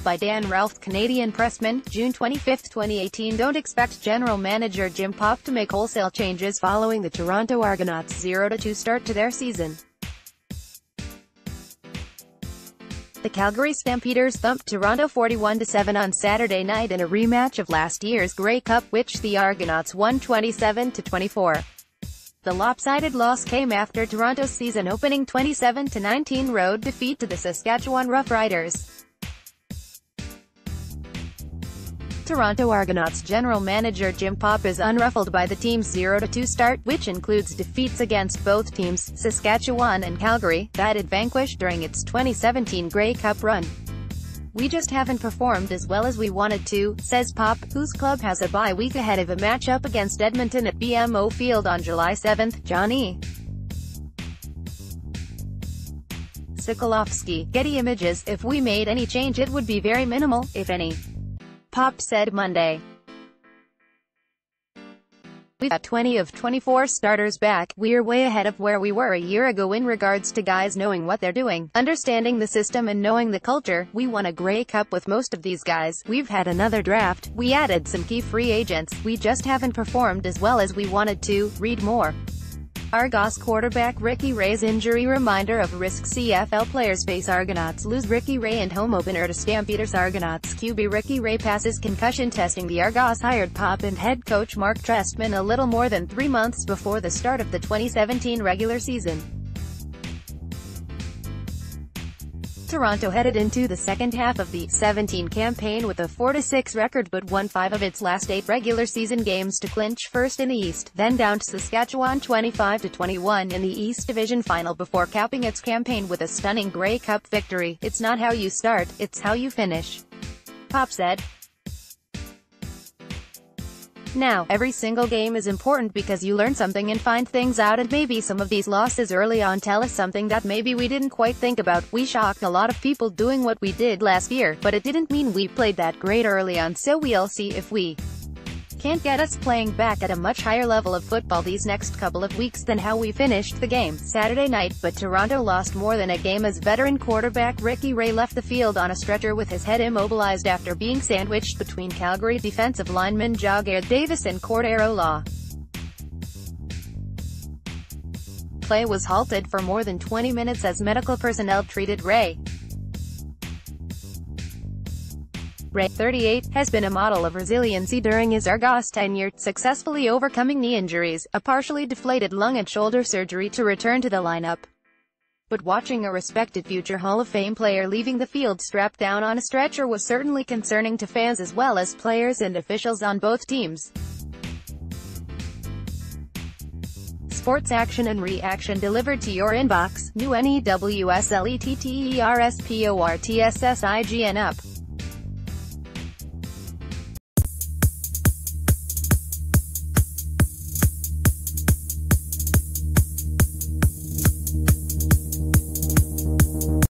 by Dan RalphThe Canadian PressMon, June 25, 2018. Don't expect General Manager Jim Popp to make wholesale changes following the Toronto Argonauts' 0-2 start to their season. The Calgary Stampeders thumped Toronto 41-7 on Saturday night in a rematch of last year's Grey Cup, which the Argonauts won 27-24. The lopsided loss came after Toronto's season-opening 27-19 road defeat to the Saskatchewan Roughriders. Toronto Argonauts general manager Jim Popp is unruffled by the team's 0-2 start, which includes defeats against both teams, Saskatchewan and Calgary, that it vanquished during its 2017 Grey Cup run. "We just haven't performed as well as we wanted to," says Popp, whose club has a bye week ahead of a matchup against Edmonton at BMO Field on July 7. Johnny Sokolowski, Getty Images. "If we made any change it would be very minimal, if any," Popp said Monday. "We've got 20 of 24 starters back. We're way ahead of where we were a year ago in regards to guys knowing what they're doing, understanding the system and knowing the culture. We won a Grey Cup with most of these guys. We've had another draft. We added some key free agents. We just haven't performed as well as we wanted to." Read more. Argos quarterback Ricky Ray's injury reminder of risk. CFL players face Argonauts lose Ricky Ray and home opener to Stampeders. Argonauts QB Ricky Ray passes concussion testing. The Argos hired Popp and head coach Mark Trestman a little more than 3 months before the start of the 2017 regular season. Toronto headed into the second half of the 17 campaign with a 4-6 record but won 5 of its last 8 regular season games to clinch first in the East, then down to Saskatchewan 25-21 in the East Division final before capping its campaign with a stunning Grey Cup victory. "It's not how you start, it's how you finish," Popp said. "Now, every single game is important because you learn something and find things out, and maybe some of these losses early on tell us something that maybe we didn't quite think about. We shocked a lot of people doing what we did last year, but it didn't mean we played that great early on, so we'll see if we can't get us playing back at a much higher level of football these next couple of weeks than how we finished the game Saturday night." But Toronto lost more than a game as veteran quarterback Ricky Ray left the field on a stretcher with his head immobilized after being sandwiched between Calgary defensive linemen Jagair Davis and Cordero Law. Play was halted for more than 20 minutes as medical personnel treated Ray. Ray, 38, has been a model of resiliency during his Argos tenure, successfully overcoming knee injuries, a partially deflated lung and shoulder surgery to return to the lineup. But watching a respected future Hall of Fame player leaving the field strapped down on a stretcher was certainly concerning to fans as well as players and officials on both teams. Sports action and reaction delivered to your inbox. New NEWSLETTERSPORTSSIGN up.